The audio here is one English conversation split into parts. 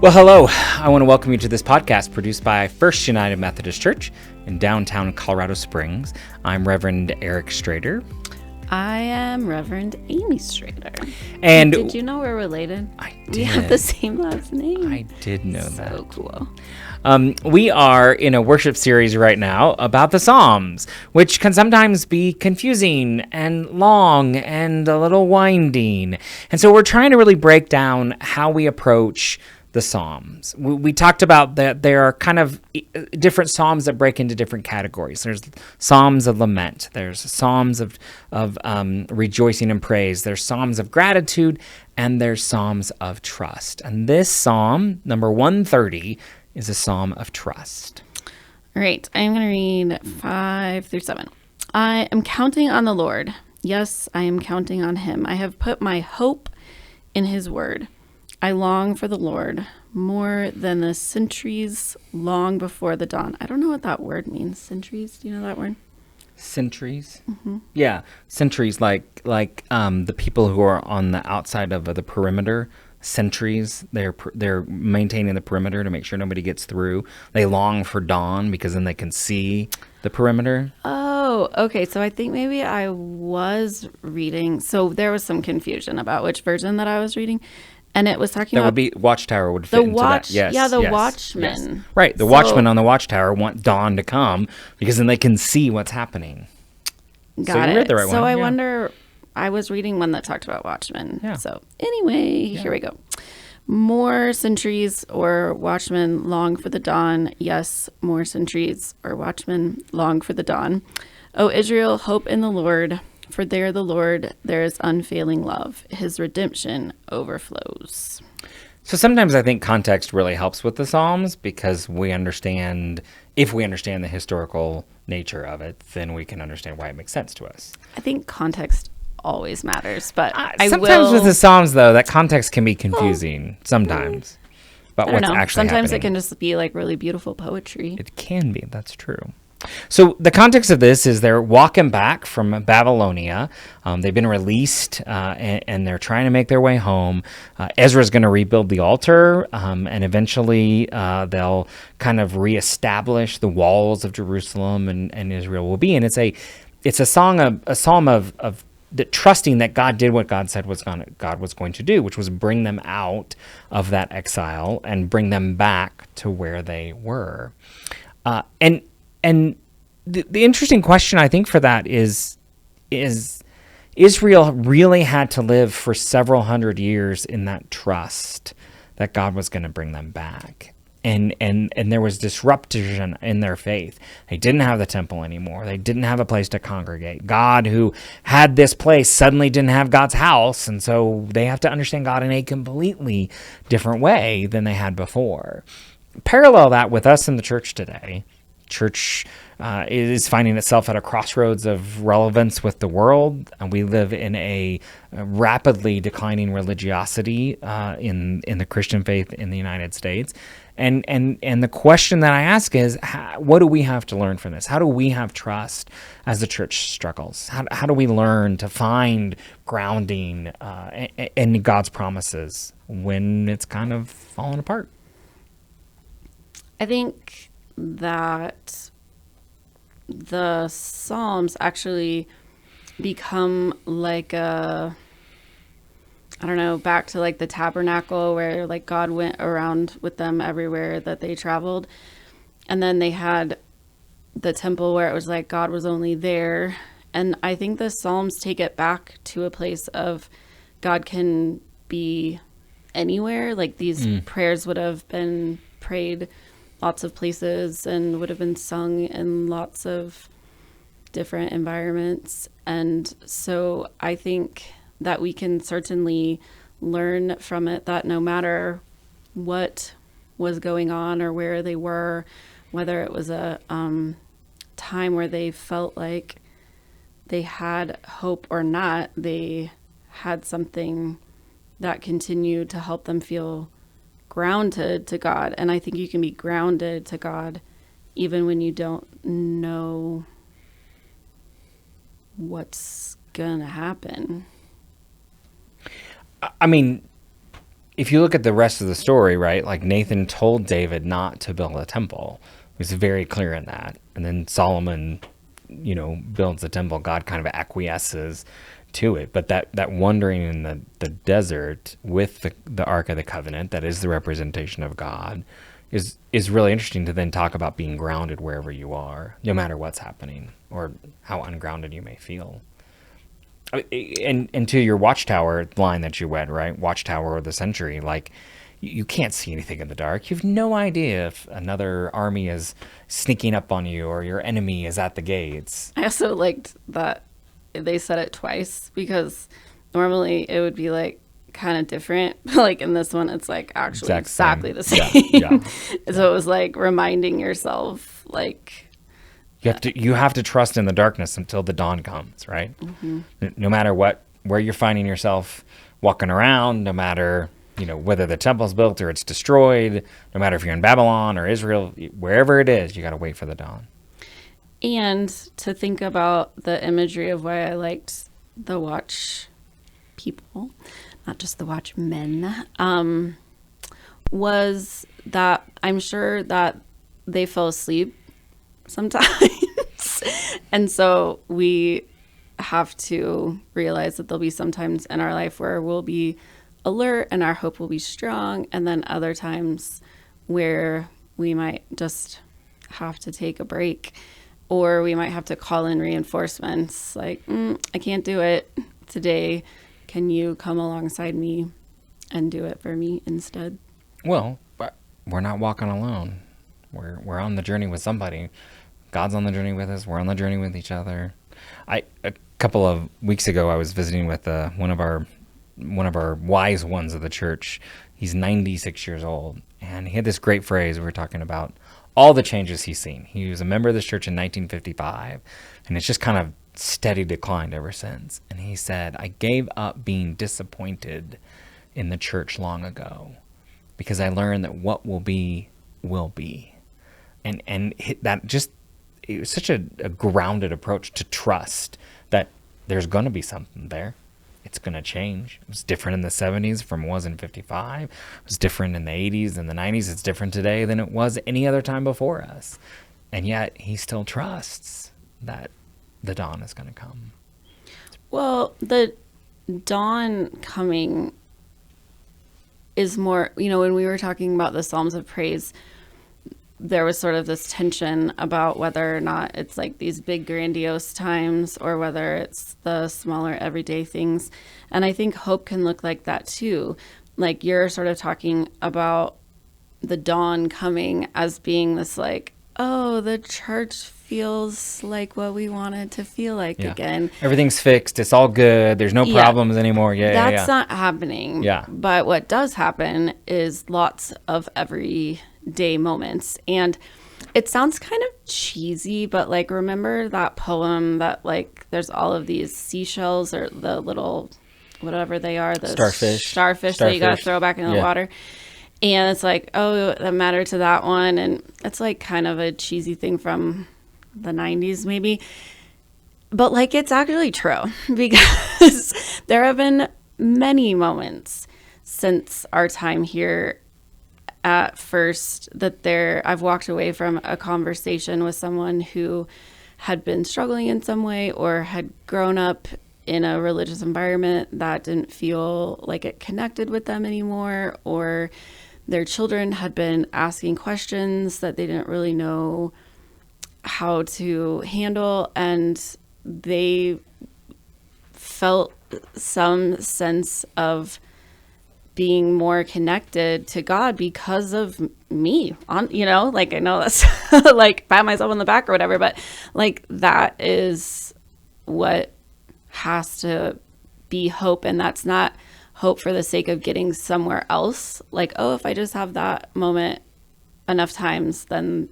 Well, hello. I want to welcome you to this podcast produced by First United Methodist Church in downtown Colorado Springs. I'm Reverend Eric Strader. I am Reverend Amy Strader. And did you know we're related? I did. We have the same last name. I did know that. So cool. We are in a worship series right now about the Psalms, which can sometimes be confusing and long and a little winding. And so we're trying to really break down how we approach the Psalms. We talked about that there are kind of different Psalms that break into different categories. There's Psalms of lament. There's Psalms of rejoicing and praise. There's Psalms of gratitude, and there's Psalms of trust. And this Psalm, number 130, is a Psalm of trust. All right, I'm going to read 5 through 7. I am counting on the Lord. Yes, I am counting on him. I have put my hope in his word. I long for the Lord more than the centuries long before the dawn. I don't know what that word means. Centuries? Do you know that word? Centuries? Mm-hmm. Yeah, centuries like the people who are on the outside of the perimeter. Sentries, they're maintaining the perimeter to make sure nobody gets through. They long for dawn because then they can see the perimeter. Oh, okay. So I think maybe I was reading. So there was some confusion about which version that I was reading. And it was talking about... That would be... Watchtower would fit into that. Yes. Yeah, the yes, watchmen. Yes. Right. The watchmen on the Watchtower want dawn to come because then they can see what's happening. Got so you it. read the right so one. I wonder... I was reading one that talked about watchmen. Yeah. So anyway, here we go. More centuries or watchmen long for the dawn. Yes, more centuries or watchmen long for the dawn. O Israel, hope in the Lord. For there the Lord, there is unfailing love. His redemption overflows. So sometimes I think context really helps with the Psalms because if we understand the historical nature of it, then we can understand why it makes sense to us. I think context always matters, but sometimes with the Psalms, though, that context can be confusing sometimes about what's actually Sometimes happening. it can just be like really beautiful poetry. It can be. That's true. So the context of this is they're walking back from Babylonia. They've been released, and they're trying to make their way home. Ezra's going to rebuild the altar, and eventually they'll kind of reestablish the walls of Jerusalem, and Israel will be. And it's a psalm of trusting that God did what God said God was going to do, which was bring them out of that exile and bring them back to where they were. And the interesting question, I think, for that is Israel really had to live for several hundred years in that trust that God was going to bring them back. And there was disruption in their faith. They didn't have the temple anymore. They didn't have a place to congregate. God, who had this place, suddenly didn't have God's house. And so they have to understand God in a completely different way than they had before. Parallel that with us in the church today. Church is finding itself at a crossroads of relevance with the world, and we live in a rapidly declining religiosity in the Christian faith in the United States. And the question that I ask is, what do we have to learn from this? How do we have trust as the church struggles? How do we learn to find grounding in God's promises when it's kind of falling apart? I think that the Psalms actually become like back to like the tabernacle where like God went around with them everywhere that they traveled. And then they had the temple where it was like God was only there. And I think the Psalms take it back to a place of God can be anywhere. Like these prayers would have been prayed lots of places and would have been sung in lots of different environments. And so I think that we can certainly learn from it that no matter what was going on or where they were, whether it was a time where they felt like they had hope or not, they had something that continued to help them feel grounded to God. And I think you can be grounded to God even when you don't know what's gonna happen. I mean, if you look at the rest of the story, right, like Nathan told David not to build a temple. He was very clear in that. And then Solomon, builds the temple. God kind of acquiesces to it. But that wandering in the desert with the Ark of the Covenant, that is the representation of God, is really interesting to then talk about being grounded wherever you are, no matter what's happening or how ungrounded you may feel. And to your Watchtower line that you read, right? Watchtower of the century, like you can't see anything in the dark. You have no idea if another army is sneaking up on you or your enemy is at the gates. I also liked that they said it twice, because normally it would be like kind of different. Like in this one, it's like actually exactly the same. Yeah. So it was like reminding yourself, like, you have to trust in the darkness until the dawn comes, right? Mm-hmm. No matter where you're finding yourself walking around, no matter whether the temple's built or it's destroyed, no matter if you're in Babylon or Israel, wherever it is, you got to wait for the dawn. And to think about the imagery of why I liked the watch people, not just the watchmen, was that I'm sure that they fell asleep sometimes. And so we have to realize that there'll be some times in our life where we'll be alert and our hope will be strong, and then other times where we might just have to take a break, or we might have to call in reinforcements like, I can't do it today. Can you come alongside me and do it for me instead? Well, we're not walking alone. We're on the journey with somebody. God's on the journey with us. We're on the journey with each other. A couple of weeks ago, I was visiting with one of our wise ones of the church. He's 96 years old, and he had this great phrase. We were talking about all the changes he's seen. He was a member of this church in 1955, and it's just kind of steady declined ever since. And he said, I gave up being disappointed in the church long ago because I learned that what will be will be. And that just, it was such a grounded approach to trust that there's going to be something there. It's going to change. It was different in the 70s from it was in 55. It was different in the 80s and the 90s. It's different today than it was any other time before us. And yet he still trusts that the dawn is going to come. Well, the dawn coming is more, when we were talking about the Psalms of Praise, there was sort of this tension about whether or not it's like these big grandiose times or whether it's the smaller everyday things. And I think hope can look like that too. Like you're sort of talking about the dawn coming as being this like, oh, the church feels like what we wanted to feel like again. Everything's fixed. It's all good. There's no problems anymore. That's not happening. Yeah. But what does happen is lots of everyday moments. And it sounds kind of cheesy, but like, remember that poem that like, there's all of these seashells or the little, whatever they are, the starfish that you got to throw back in the water. And it's like, oh, that mattered to that one. And it's like kind of a cheesy thing from the 90s maybe. But like, it's actually true because there have been many moments since our time here at First that I've walked away from a conversation with someone who had been struggling in some way or had grown up in a religious environment that didn't feel like it connected with them anymore, or their children had been asking questions that they didn't really know how to handle, and they felt some sense of being more connected to God because of me, like I know that's like pat myself on the back or whatever, but like that is what has to be hope. And that's not hope for the sake of getting somewhere else. Like, oh, if I just have that moment enough times, then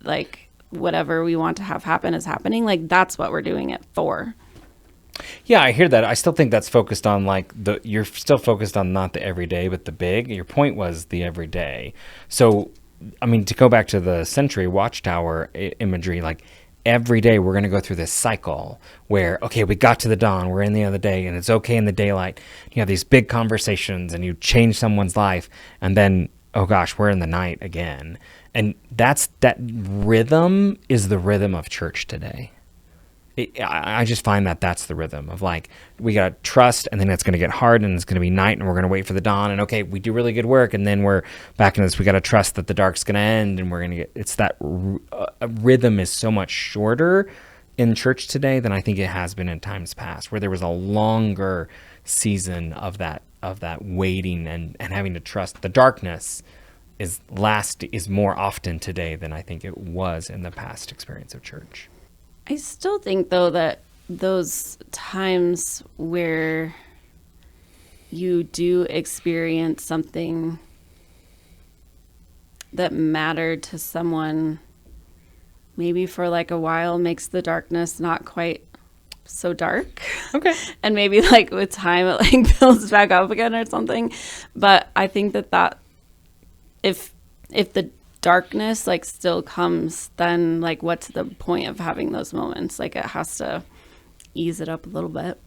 like whatever we want to have happen is happening. Like that's what we're doing it for. Yeah, I hear that. I still think that's focused on like you're still focused on not the everyday, but the big. Your point was the everyday. So, I mean, to go back to the century watchtower imagery, like every day we're going to go through this cycle where, okay, we got to the dawn, we're in the other day, and it's okay in the daylight. You have these big conversations and you change someone's life, and then, oh gosh, we're in the night again. And that rhythm is the rhythm of church today. I just find that that's the rhythm of like, we got to trust, and then it's going to get hard, and it's going to be night, and we're going to wait for the dawn, and okay, we do really good work, and then we're back in this, we got to trust that the dark's going to end, and we're going to get, it's that rhythm is so much shorter in church today than I think it has been in times past, where there was a longer season of that waiting and having to trust. The darkness is more often today than I think it was in the past experience of church. I still think, though, that those times where you do experience something that mattered to someone, maybe for like a while, makes the darkness not quite so dark. Okay. And maybe like with time it like builds back up again or something. But I think that if the darkness like still comes, then like what's the point of having those moments? Like it has to ease it up a little bit.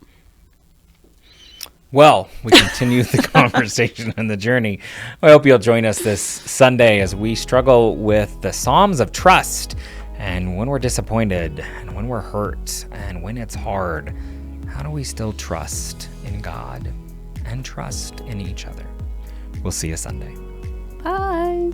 Well, we continue the conversation and the journey. I hope you'll join us this Sunday as we struggle with the Psalms of trust, and when we're disappointed and when we're hurt and when it's hard, how do we still trust in God and trust in each other? We'll see you Sunday. Bye.